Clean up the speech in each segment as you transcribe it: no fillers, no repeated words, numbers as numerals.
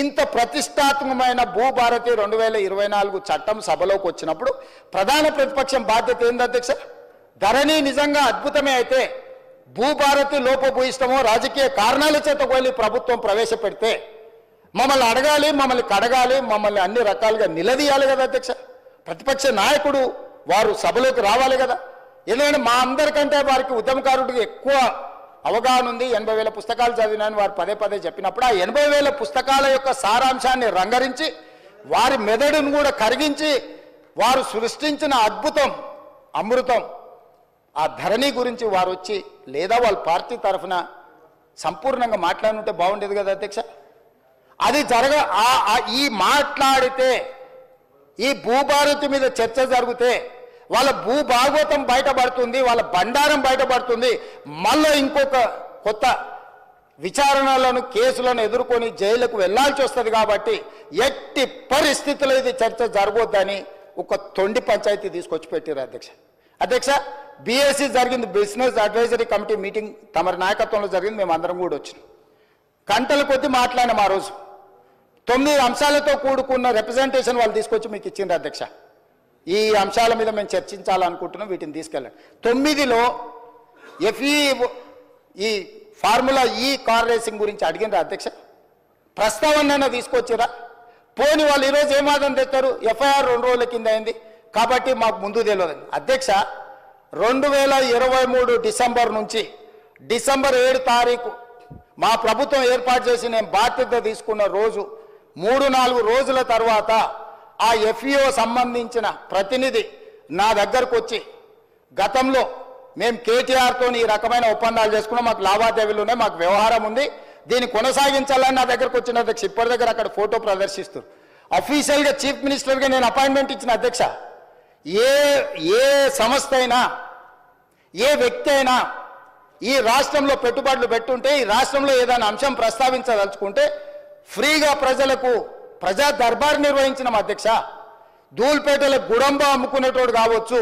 ఇంత ప్రతిష్టాత్మకమైన భూభారతి 2024 చట్టం సభలోకి వచ్చినప్పుడు ప్రధాన ప్రతిపక్షం బాధ్యత ఏంది అధ్యక్ష? ధరణి నిజంగా అద్భుతమే అయితే భూభారతి లోపభూయిష్టమో రాజకీయ కారణాల చేత వెళ్ళి ప్రభుత్వం ప్రవేశపెడితే మమ్మల్ని అడగాలి, మమ్మల్ని కడగాలి, మమ్మల్ని అన్ని రకాలుగా నిలదీయాలి కదా అధ్యక్ష. ప్రతిపక్ష నాయకుడు వారు సభలోకి రావాలి కదా. ఎందుకంటే మా అందరికంటే వారికి ఉద్యమకారుడికి ఎక్కువ అవగాహన ఉంది. 80,000 పుస్తకాలు చదివినాను వారు పదే పదే చెప్పినప్పుడు ఆ 80,000 పుస్తకాల యొక్క సారాంశాన్ని రంగరించి వారి మెదడును కూడా కరిగించి వారు సృష్టించిన అద్భుతం అమృతం ఆ ధరణి గురించి వారు వచ్చి లేదా వాళ్ళ పార్టీ తరఫున సంపూర్ణంగా మాట్లాడుంటే బాగుండేది కదా అధ్యక్ష. అది ఈ మాట్లాడితే ఈ భూభారతి మీద చర్చ జరిగితే వాళ్ళ భూభాగవతం బయటపడుతుంది, వాళ్ళ బండారం బయటపడుతుంది. మళ్ళీ ఇంకొక కొత్త విచారణలను కేసులను ఎదుర్కొని జైలుకు వెళ్లాల్సి వస్తుంది. కాబట్టి ఎట్టి పరిస్థితుల్లో ఇది చర్చ జరగొద్దని ఒక తొండి పంచాయతీ తీసుకొచ్చి పెట్టారు అధ్యక్ష. బీఎస్సీ జరిగింది, బిజినెస్ అడ్వైజరీ కమిటీ మీటింగ్ తమరి నాయకత్వంలో జరిగింది. మేము అందరం కూడా వచ్చినాం. గంటల కొద్దీ మాట్లాడినాం. ఆ రోజు 9 అంశాలతో కూడుకున్న రిప్రజెంటేషన్ వాళ్ళు తీసుకొచ్చి మీకు ఇచ్చింది అధ్యక్ష. ఈ అంశాల మీద మేము చర్చించాలనుకుంటున్నాం, వీటిని తీసుకెళ్ళండి. 9లో ఈ ఫార్ములా ఈ కార్ రేసింగ్ గురించి అడిగినరా అధ్యక్ష? ప్రస్తావన తీసుకొచ్చిరా? పోని వాళ్ళు ఈరోజు ఏమాదం తెస్తారు, ఎఫ్ఐఆర్ 2 రోజుల కింద అయింది కాబట్టి మాకు ముందు తెలియదండి అధ్యక్ష. 2023 డిసెంబర్ నుంచి డిసెంబర్ 7 తారీఖు మా ప్రభుత్వం ఏర్పాటు చేసి నేను బాధ్యత తీసుకున్న రోజు 3-4 రోజుల తర్వాత ఆ ఎఫ్ఈఓ సంబంధించిన ప్రతినిధి నా దగ్గరకు వచ్చి గతంలో మేము కేటీఆర్తో ఈ రకమైన ఒప్పందాలు చేసుకున్నాం, మాకు లావాదేవీలు ఉన్నాయి, మాకు వ్యవహారం ఉంది, దీన్ని కొనసాగించాలని నా దగ్గరకు వచ్చిన అధ్యక్ష. ఇప్పటి దగ్గర అక్కడ ఫోటో ప్రదర్శిస్తూ అఫీషియల్గా చీఫ్ మినిస్టర్గా నేను అపాయింట్మెంట్ ఇచ్చిన అధ్యక్ష. ఏ సంస్థ అయినా ఏ వ్యక్తి అయినా ఈ రాష్ట్రంలో పెట్టుబడులు పెట్టుంటే ఈ రాష్ట్రంలో ఏదైనా అంశం ప్రస్తావించదలుచుకుంటే ఫ్రీగా ప్రజలకు ప్రజా దర్బార్ నిర్వహించిన అధ్యక్ష. ధూల్పేటలో గుడంబ అమ్ముకునేటోడు కావచ్చు,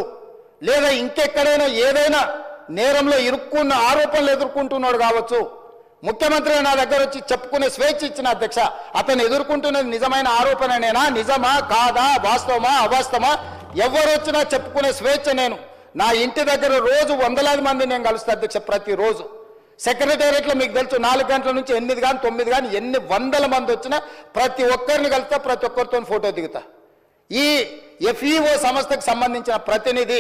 లేదా ఇంకెక్కడైనా ఏదైనా నేరంలో ఇరుక్కున్న ఆరోపణలు ఎదుర్కొంటున్నాడు కావచ్చు, ముఖ్యమంత్రి నా దగ్గర వచ్చి చెప్పుకునే స్వేచ్ఛ ఇచ్చిన అధ్యక్ష. అతను ఎదుర్కొంటున్నది నిజమైన ఆరోపణనేనా, నిజమా కాదా, వాస్తవమా అవాస్తవమా, ఎవరు వచ్చినా చెప్పుకునే స్వేచ్ఛ. నేను నా ఇంటి దగ్గర రోజు వందలాది మంది నేను కలుస్తా అధ్యక్ష. ప్రతిరోజు సెక్రటేరియట్లో మీకు తెలుసు 4 గంటల నుంచి 8 కానీ 9 కానీ ఎన్ని వందల మంది వచ్చినా ప్రతి ఒక్కరిని కలుస్తా, ప్రతి ఒక్కరితో ఫోటో దిగుతా. ఈ ఎఫ్ఈఓ సంస్థకు సంబంధించిన ప్రతినిధి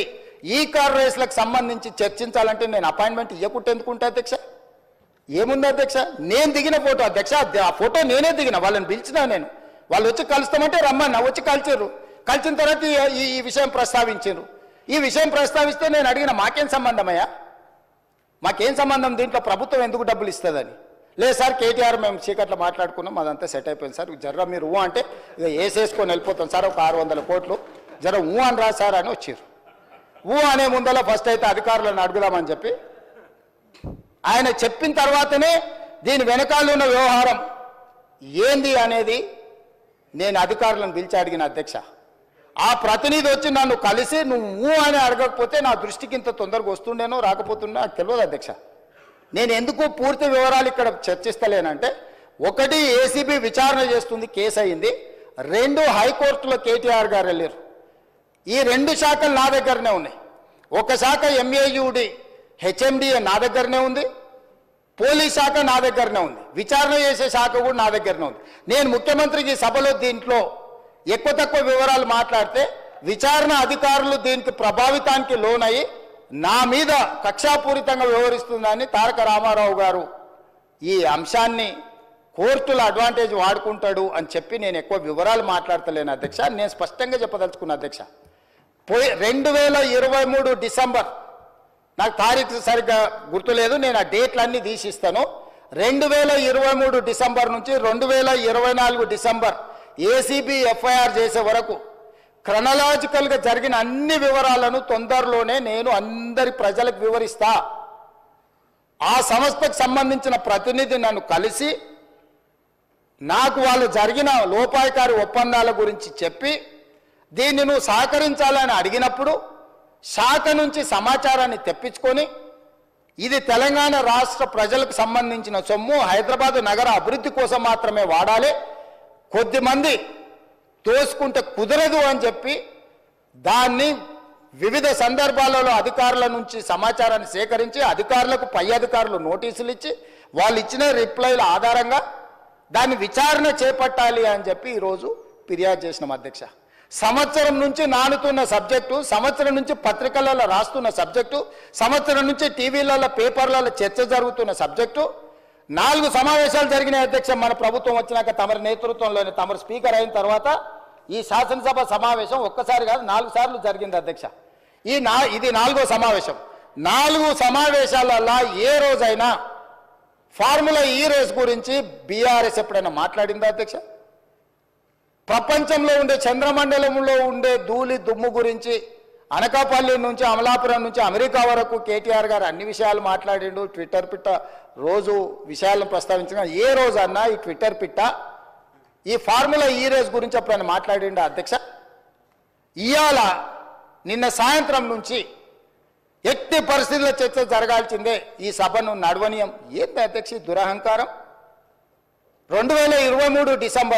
ఈ కార్ రేస్లకు సంబంధించి చర్చించాలంటే నేను అపాయింట్మెంట్ ఇవ్వకుంటే ఎందుకుంటా అధ్యక్ష? ఏముంది అధ్యక్ష? నేను దిగిన ఫోటో అధ్యక్ష, ఆ ఫోటో నేనే దిగిన, వాళ్ళని పిలిచినా నేను. వాళ్ళు వచ్చి కలుస్తామంటే రమ్మన్నా, వచ్చి కలిచారు. కలిసిన తర్వాత ఈ విషయం ప్రస్తావించారు. ఈ విషయం ప్రస్తావిస్తే నేను అడిగిన మాకేం సంబంధమయ్యా, మాకేం సంబంధం, దీంట్లో ప్రభుత్వం ఎందుకు డబ్బులు ఇస్తుందని. లేదు సార్ కేటీఆర్ మేము చీకట్లో మాట్లాడుకున్నాం, అదంతా సెట్ అయిపోయింది సార్, జర్ర మీరు అంటే ఇక వేసేసుకొని వెళ్ళిపోతాం సార్, ఒక 600 కోట్లు జర అని రా సార్ అని వచ్చారు. అనే ముందర ఫస్ట్ అయితే అధికారులను అడుగుదామని చెప్పి ఆయన చెప్పిన తర్వాతనే దీని వెనకాల ఉన్న వ్యవహారం ఏంది అనేది నేను అధికారులను పిలిచి అడిగిన అధ్యక్ష. ఆ ప్రతినిధి వచ్చి నన్ను కలిసి నువ్వు అని అడగకపోతే నా దృష్టికి ఇంత తొందరగా వస్తుండేనో రాకపోతుండో నాకు తెలియదు అధ్యక్ష. నేను ఎందుకు పూర్తి వివరాలు ఇక్కడ చర్చిస్తలేనంటే, 1 ఏసీబీ విచారణ చేస్తుంది, కేసు అయింది. 2 హైకోర్టులో కేటీఆర్ గారు వెళ్ళారు. ఈ 2 శాఖలు నా దగ్గరనే ఉన్నాయి. ఒక శాఖ ఎంఏయుడి హెచ్ఎండిఏ నా దగ్గరనే ఉంది, పోలీస్ శాఖ నా దగ్గరనే ఉంది, విచారణ చేసే శాఖ కూడా నా దగ్గరనే ఉంది. నేను ముఖ్యమంత్రికి సభలో దీంట్లో ఎక్కువ తక్కువ వివరాలు మాట్లాడితే విచారణ అధికారులు దీనికి ప్రభావితానికి లోనయ్యి నా మీద కక్షాపూరితంగా వ్యవహరిస్తుందని తారక రామారావు గారు ఈ అంశాన్ని కోర్టుల అడ్వాంటేజ్ వాడుకుంటాడు అని చెప్పి నేను ఎక్కువ వివరాలు మాట్లాడతలేను అధ్యక్ష. నేను స్పష్టంగా చెప్పదలుచుకున్నా అధ్యక్ష. 2023 డిసెంబర్, నాకు తారీఖు సరిగ్గా గుర్తులేదు, నేను ఆ డేట్లన్నీ తీసిస్తాను. 2023 డిసెంబర్ నుంచి 2024 డిసెంబర్ ఏసీబీ ఎఫ్ఐఆర్ చేసే వరకు క్రొనాలజికల్గా జరిగిన అన్ని వివరాలను తొందరలోనే నేను అందరి ప్రజలకు వివరిస్తా. ఆ సంస్థకు సంబంధించిన ప్రతినిధి నన్ను కలిసి నాకు వాళ్ళు జరిగిన లోపాయకారి ఒప్పందాల గురించి చెప్పి దీన్ని నువ్వు సహకరించాలని అడిగినప్పుడు శాఖ నుంచి సమాచారాన్ని తెప్పించుకొని ఇది తెలంగాణ రాష్ట్ర ప్రజలకు సంబంధించిన సొమ్ము, హైదరాబాద్ నగర అభివృద్ధి కోసం మాత్రమే వాడాలి, కొద్దిమంది తోసుకుంటే కుదరదు అని చెప్పి దాన్ని వివిధ సందర్భాలలో అధికారుల నుంచి సమాచారాన్ని సేకరించి అధికారులకు పై అధికారులు నోటీసులు ఇచ్చి వాళ్ళు ఇచ్చిన రిప్లైల ఆధారంగా దాన్ని విచారణ చేపట్టాలి అని చెప్పి ఈరోజు ఫిర్యాదు చేసినాం అధ్యక్ష. సంవత్సరం నుంచి నానుతున్న సబ్జెక్టు, సంవత్సరం నుంచి పత్రికలలో రాస్తున్న సబ్జెక్టు, సంవత్సరం నుంచి టీవీలలో పేపర్లలో చర్చ జరుగుతున్న సబ్జెక్టు 4 సమావేశాలు జరిగినాయి అధ్యక్ష. మన ప్రభుత్వం వచ్చినాక తమరి నేతృత్వంలోని తమరు స్పీకర్ అయిన తర్వాత ఈ శాసనసభ సమావేశం ఒక్కసారి కాదు 4 సార్లు జరిగింది అధ్యక్ష. ఇది 4వ సమావేశం. 4 సమావేశాలలో ఏ రోజైనా ఫార్ములా ఈ రేస్ గురించి బీఆర్ఎస్ ఎప్పుడైనా మాట్లాడిందా అధ్యక్ష? ప్రపంచంలో ఉండే చంద్రమండలంలో ఉండే ధూళి దుమ్ము గురించి అనకాపల్లి నుంచి అమలాపురం నుంచి అమెరికా వరకు కేటీఆర్ గారు అన్ని విషయాలు మాట్లాడిండు. ట్విట్టర్ పిట్ట రోజు విషయాలను ప్రస్తావించిన ఏ రోజన్నా ఈ ట్విట్టర్ పిట్ట ఈ ఫార్ములా ఈ రేస్ గురించి ఎప్పుడైనా మాట్లాడిండా అధ్యక్ష? ఇవాళ నిన్న సాయంత్రం నుంచి ఎట్టి పరిస్థితుల్లో చర్చ జరగాల్సిందే, ఈ సభను నడవనీయం. ఏంటి అధ్యక్ష దురహంకారం? 2023 డిసెంబర్